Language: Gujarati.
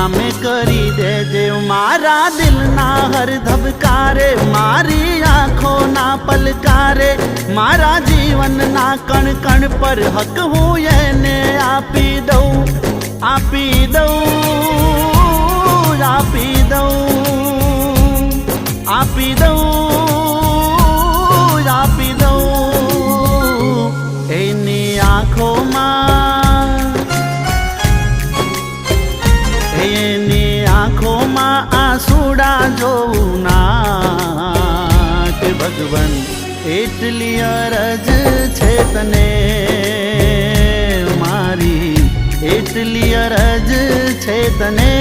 નામે કરી દેજે મારા દિલના હર ધબકારે, મારી આંખોના પલકારે, મારા જીવનના કણ કણ પર હક હું એને આપી દઉં, આપી દઉં, આપી દઉં, આપી દઉં, આપી દઉં એની આંખોમાં, એની આંખોમાં આંસુડા જોઉં ના કે ભગવાન એટલી અરજ છે તને મારી, એટલી અરજ છે તને।